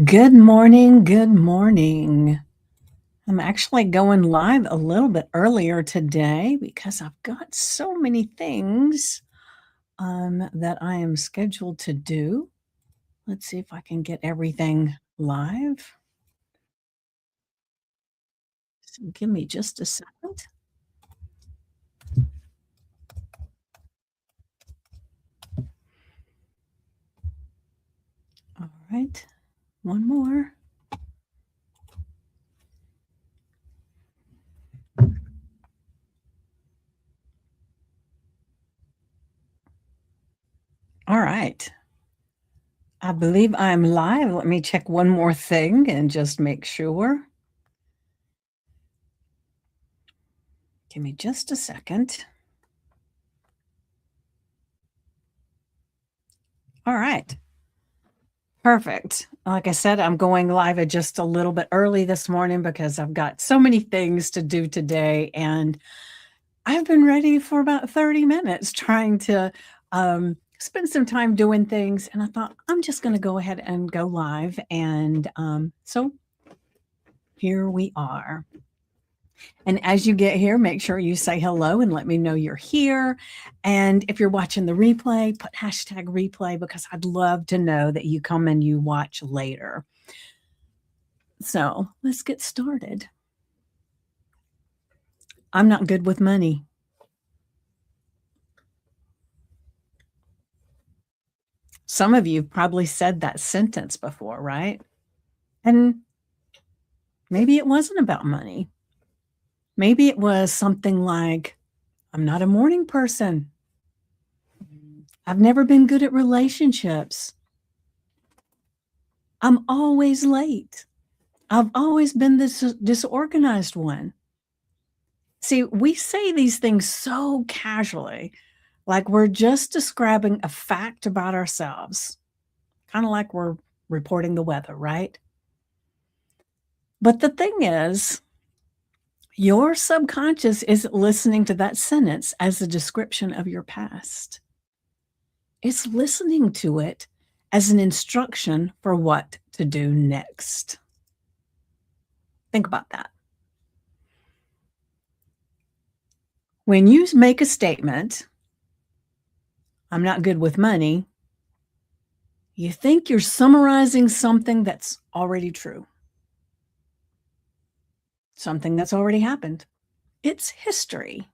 Good morning. Good morning. I'm actually going live a little bit earlier today because I've got so many things that I am scheduled to do. Let's see if I can get everything live. So give me just a second. All right. One more. All right. I believe I'm live. Let me check one more thing and just make sure. Give me just a second. All right. Perfect. Like I said, I'm going live just a little bit early this morning because I've got so many things to do today, and I've been ready for about 30 minutes trying to spend some time doing things. And I thought, I'm just going to go ahead and go live. And so here we are. And as you get here, make sure you say hello and let me know you're here. And if you're watching the replay, put hashtag replay because I'd love to know that you come and you watch later. So let's get started. I'm not good with money. Some of you probably said that sentence before, right? And maybe it wasn't about money. Maybe it was something like, I'm not a morning person. I've never been good at relationships. I'm always late. I've always been this disorganized one. See, we say these things so casually, like we're just describing a fact about ourselves, kind of like we're reporting the weather, right? But the thing is, your subconscious isn't listening to that sentence as a description of your past. It's listening to it as an instruction for what to do next. Think about that. When you make a statement, I'm not good with money, you think you're summarizing something that's already true, something that's already happened. It's history.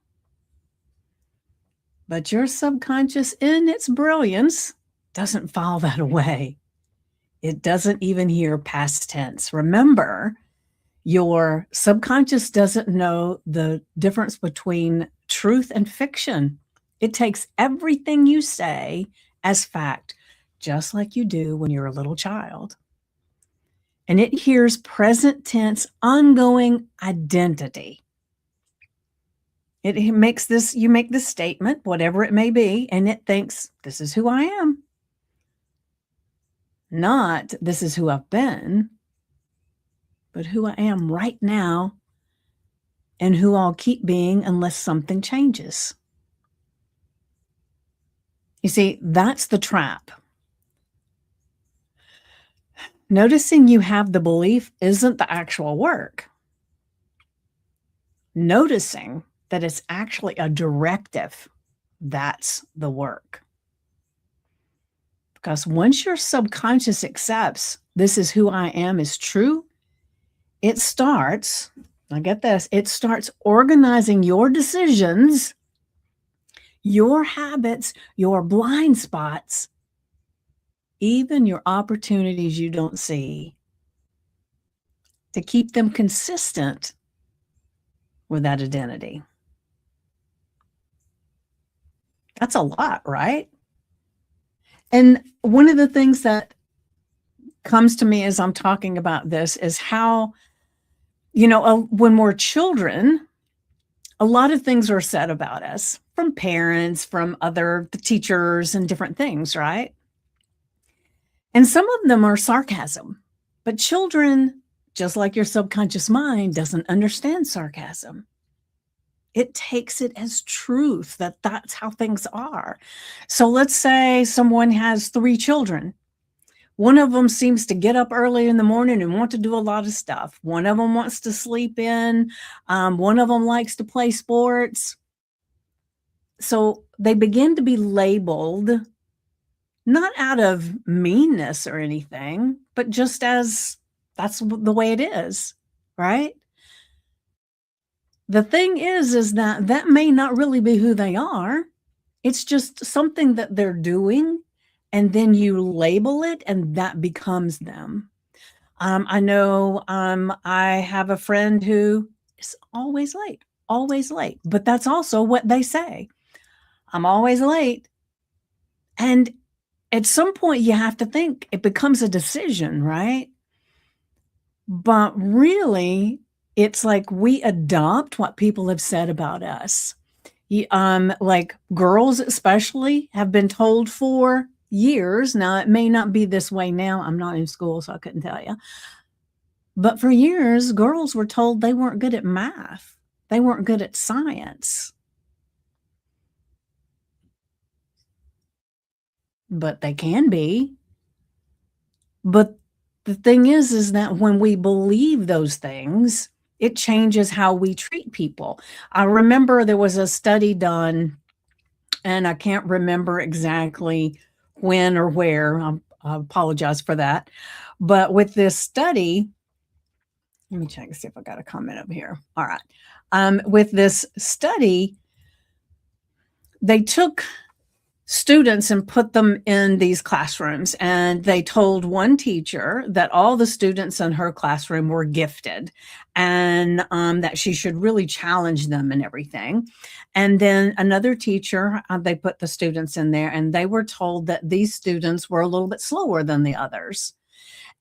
But your subconscious, in its brilliance, doesn't file that away. It doesn't even hear past tense. Remember, your subconscious doesn't know the difference between truth and fiction. It takes everything you say as fact, just like you do when you're a little child. And it hears present tense, ongoing identity. It makes this, you make this statement, whatever it may be, and it thinks, this is who I am. Not, this is who I've been, but who I am right now and who I'll keep being unless something changes. You see, that's the trap. Noticing you have the belief isn't the actual work. Noticing that it's actually a directive, that's the work. Because once your subconscious accepts this is who I am is true, it starts, now get this, it starts organizing your decisions, your habits, your blind spots, even your opportunities you don't see, to keep them consistent with that identity. That's a lot, right? And one of the things that comes to me as I'm talking about this is how, when we're children, a lot of things are said about us from parents, from other teachers, and different things, right? And some of them are sarcasm, but children, just like your subconscious mind, doesn't understand sarcasm. It takes it as truth that that's how things are. So let's say someone has 3 children. One of them seems to get up early in the morning and want to do a lot of stuff. One of them wants to sleep in. One of them likes to play sports. So they begin to be labeled not out of meanness or anything, but just as that's the way it is, right? The thing is that that may not really be who they are. It's just something that they're doing, and then you label it, and that becomes them. I know I have a friend who is always late, but that's also what they say. I'm always late. And at some point, you have to think it becomes a decision, right? But really, it's like we adopt what people have said about us. Like girls especially have been told for years. Now, it may not be this way now. I'm not in school, so I couldn't tell you. But for years, girls were told they weren't good at math. They weren't good at science. But they can be. But the thing is that when we believe those things, it changes how we treat people. I remember there was a study done, and I can't remember exactly when or where. I apologize for that. But with this study, let me check and see if I got a comment up here. All right. With this study, they took students and put them in these classrooms, and they told one teacher that all the students in her classroom were gifted, and that she should really challenge them and everything. And then another teacher, they put the students in there, and they were told that these students were a little bit slower than the others.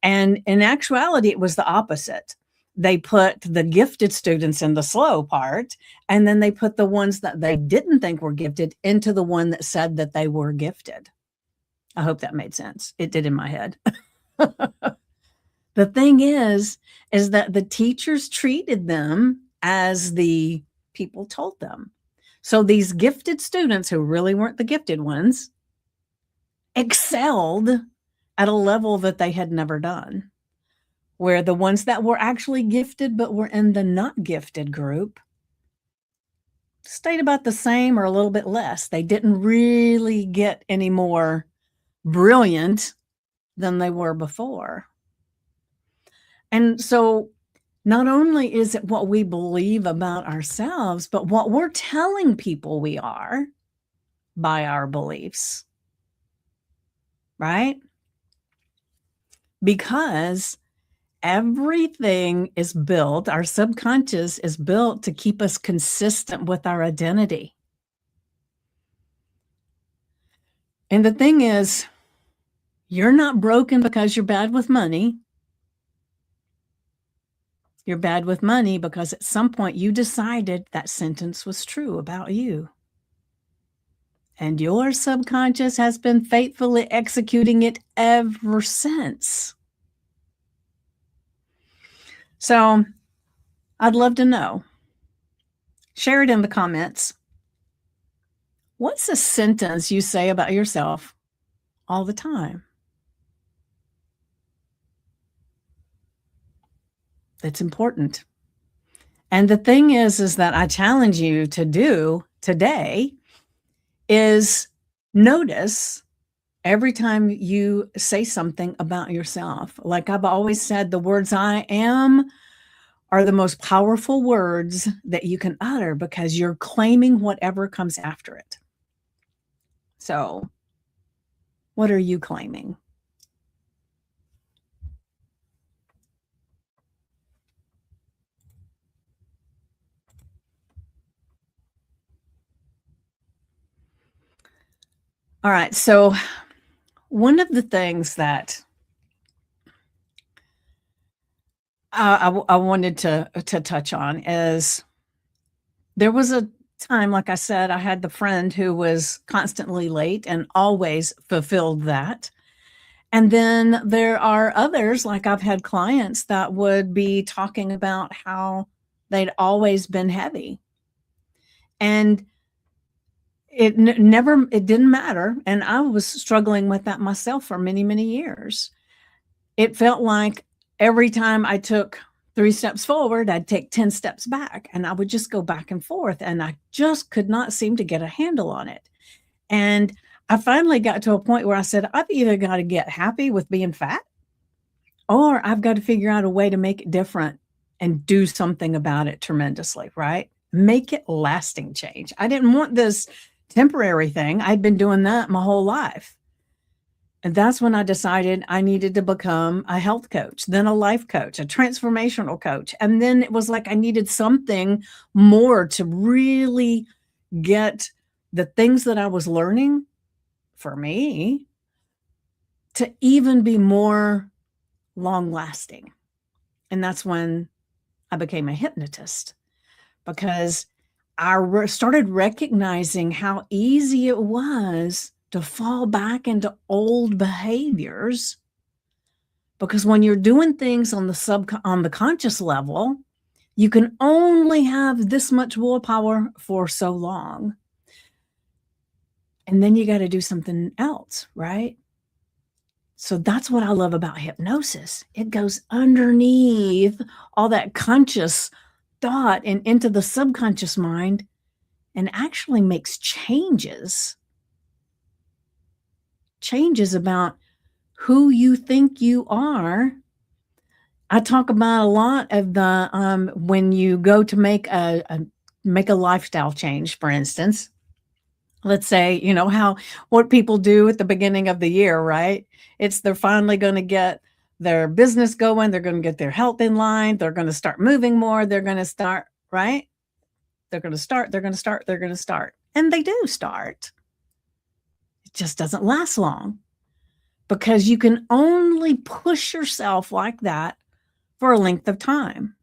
And in actuality, it was the opposite. They put the gifted students in the slow part, and then they put the ones that they didn't think were gifted into the one that said that they were gifted. I hope that made sense. It did in my head. The thing is that the teachers treated them as the people told them. So these gifted students who really weren't the gifted ones excelled at a level that they had never done, where the ones that were actually gifted but were in the not gifted group stayed about the same or a little bit less. They didn't really get any more brilliant than they were before. And so not only is it what we believe about ourselves, but what we're telling people we are by our beliefs, right? Because everything is built, our subconscious is built to keep us consistent with our identity. And the thing is, you're not broken because you're bad with money. You're bad with money because at some point you decided that sentence was true about you. And your subconscious has been faithfully executing it ever since. So I'd love to know. Share it in the comments. What's a sentence you say about yourself all the time? That's important. And the thing is that I challenge you to do today is notice every time you say something about yourself. Like I've always said, the words I am are the most powerful words that you can utter because you're claiming whatever comes after it. So, what are you claiming? All right. So, one of the things that I wanted to touch on is there was a time, like I said, I had the friend who was constantly late and always fulfilled that. And then there are others, like I've had clients that would be talking about how they'd always been heavy. And it didn't matter. And I was struggling with that myself for many, many years. it felt like every time I took 3 steps forward, I'd take 10 steps back, and I would just go back and forth, and I just could not seem to get a handle on it. And I finally got to a point where I said, "I've either gotta get happy with being fat, or I've got to figure out a way to make it different and do something about it tremendously," right? Make it lasting change. I didn't want this temporary thing. I'd been doing that my whole life. And that's when I decided I needed to become a health coach, then a life coach, a transformational coach. And then it was like I needed something more to really get the things that I was learning for me to even be more long lasting. And that's when I became a hypnotist, because I started recognizing how easy it was to fall back into old behaviors. Because when you're doing things on the conscious level, you can only have this much willpower for so long. And then you got to do something else, right? So that's what I love about hypnosis. It goes underneath all that conscious thought and into the subconscious mind and actually makes changes about who you think you are. I talk about a lot of the when you go to make a lifestyle change, for instance. Let's say, how what people do at the beginning of the year, right? It's they're finally going to get their business going, they're going to get their health in line, they're going to start moving more, they're going to start, right? They're going to start, they're going to start, they're going to start. And they do start. It just doesn't last long, because you can only push yourself like that for a length of time.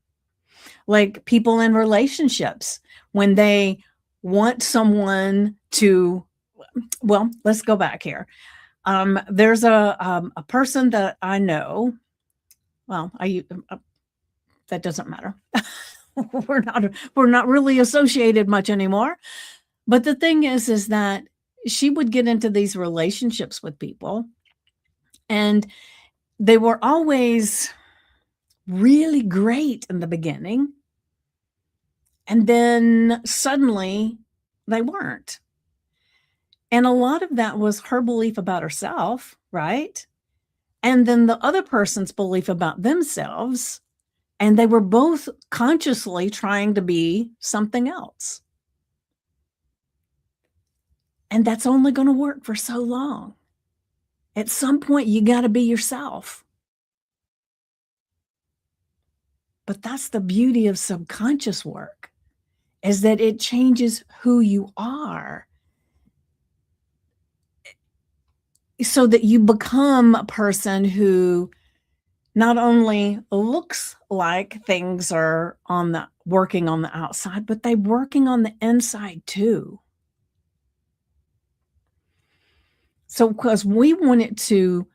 Like people in relationships, when they want someone to, well, let's go back here. There's a person that I know. Well, that doesn't matter. we're not really associated much anymore. But the thing is that she would get into these relationships with people, and they were always really great in the beginning. And then suddenly they weren't. And a lot of that was her belief about herself, right? And then the other person's belief about themselves. And they were both consciously trying to be something else. And that's only going to work for so long. At some point, you got to be yourself. But that's the beauty of subconscious work, is that it changes who you are, so that you become a person who not only looks like things are working on the outside, but they're working on the inside too. So, because we want it to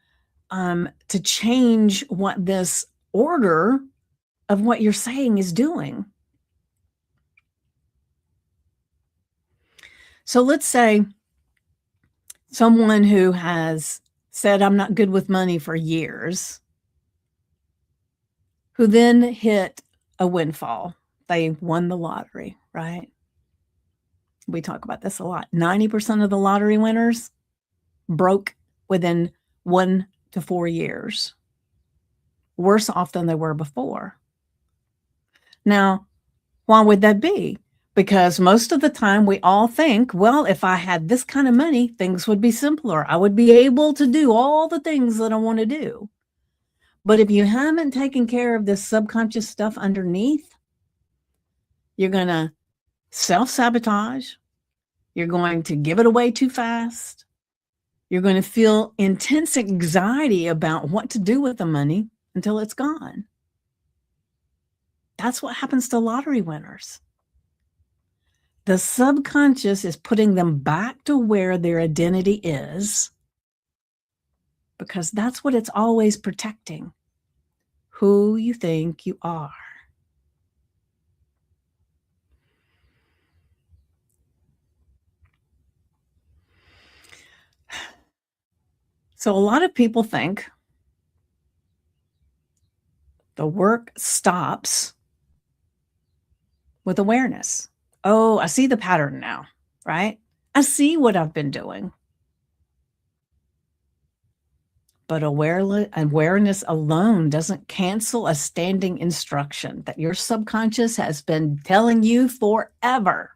change what this order of what you're saying is doing. So let's say someone who has said, "I'm not good with money" for years, who then hit a windfall. They won the lottery, right? We talk about this a lot. 90% of the lottery winners broke within 1 to 4 years, worse off than they were before. Now, why would that be? Because most of the time we all think, well, if I had this kind of money, things would be simpler. I would be able to do all the things that I want to do. But if you haven't taken care of this subconscious stuff underneath, you're going to self-sabotage. You're going to give it away too fast. You're going to feel intense anxiety about what to do with the money until it's gone. That's what happens to lottery winners. The subconscious is putting them back to where their identity is, because that's what it's always protecting, who you think you are. So a lot of people think The work stops with awareness. Oh, I see the pattern now, right? I see what I've been doing. But awareness alone doesn't cancel a standing instruction that your subconscious has been telling you forever.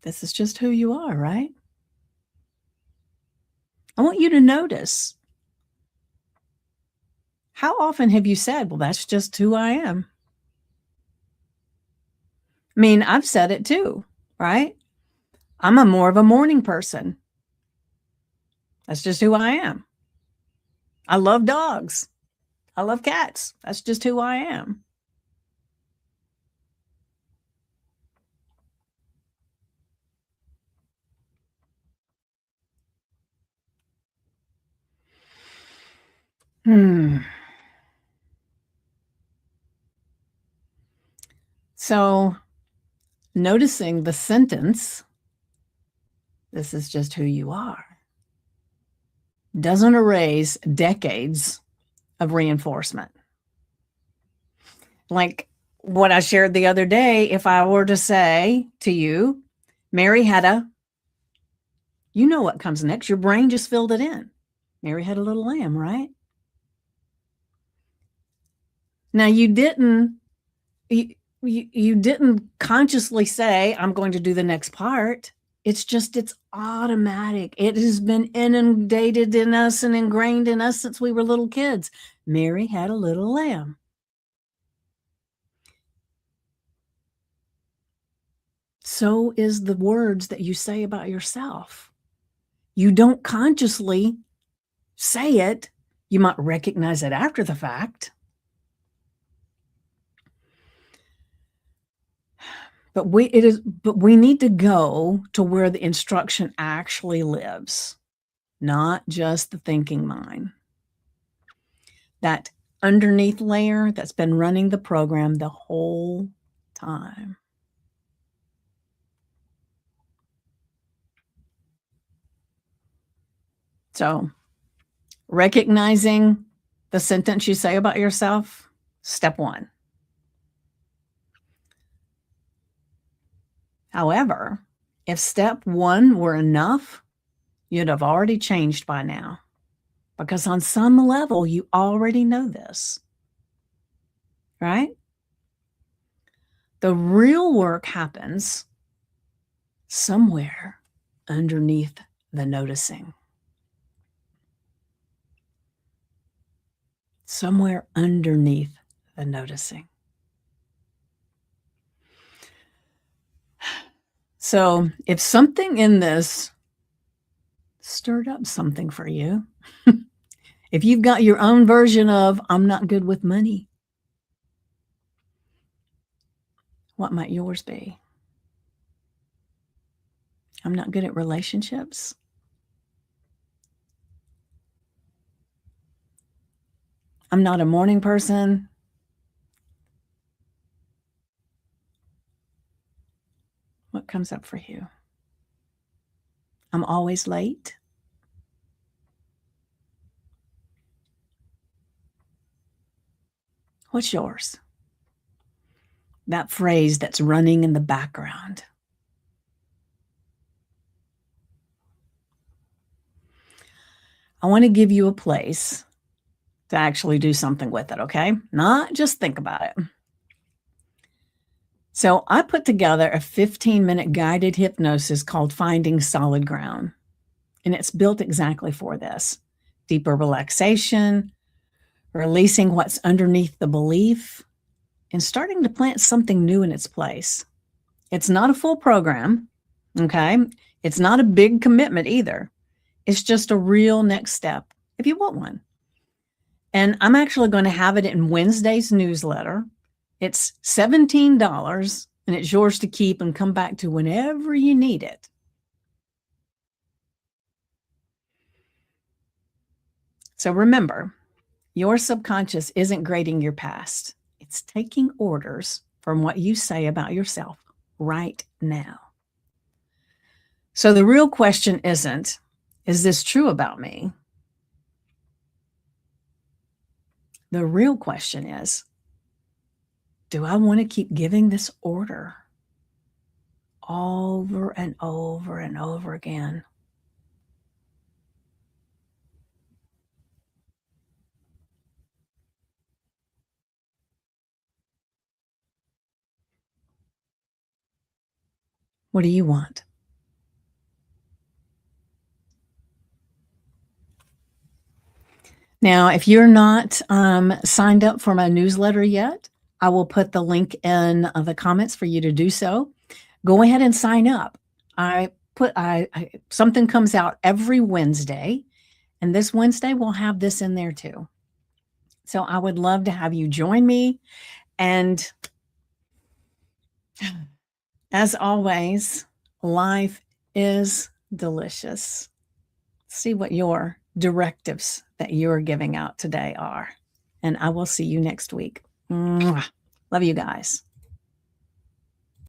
This is just who you are, right? I want you to notice, how often have you said, well, that's just who I am? I mean, I've said it too, right? I'm more of a morning person. That's just who I am. I love dogs. I love cats. That's just who I am. So, noticing the sentence, this is just who you are, doesn't erase decades of reinforcement. Like what I shared the other day, if I were to say to you, Mary had a, you know what comes next. Your brain just filled it in. Mary had a little lamb, right? Now you didn't consciously say, I'm going to do the next part. It's automatic. It has been inundated in us and ingrained in us since we were little kids. Mary had a little lamb. So is the words that you say about yourself. You don't consciously say it. You might recognize it after the fact. But we need to go to where the instruction actually lives, not just the thinking mind. That underneath layer that's been running the program the whole time. So, recognizing the sentence you say about yourself, step one. However, if step one were enough, you'd have already changed by now, because on some level, you already know this, right? The real work happens somewhere underneath the noticing. Somewhere underneath the noticing. So if something in this stirred up something for you, if you've got your own version of, I'm not good with money, what might yours be? I'm not good at relationships. I'm not a morning person. What comes up for you? I'm always late. What's yours? That phrase that's running in the background. I want to give you a place to actually do something with it, okay? Not just think about it. So I put together a 15-minute guided hypnosis called Finding Solid Ground, and it's built exactly for this. Deeper relaxation, releasing what's underneath the belief, and starting to plant something new in its place. It's not a full program, okay? It's not a big commitment either. It's just a real next step if you want one. And I'm actually going to have it in Wednesday's newsletter. It's $17 and it's yours to keep and come back to whenever you need it. So remember, your subconscious isn't grading your past. It's taking orders from what you say about yourself right now. So the real question isn't, is this true about me? The real question is, do I want to keep giving this order over and over and over again? What do you want? Now, if you're not signed up for my newsletter yet, I will put the link in the comments for you to do so. Go ahead and sign up. Something comes out every Wednesday, and this Wednesday we'll have this in there too. So I would love to have you join me. And as always, life is delicious. See what your directives that you're giving out today are. And I will see you next week. Mwah. Love you guys.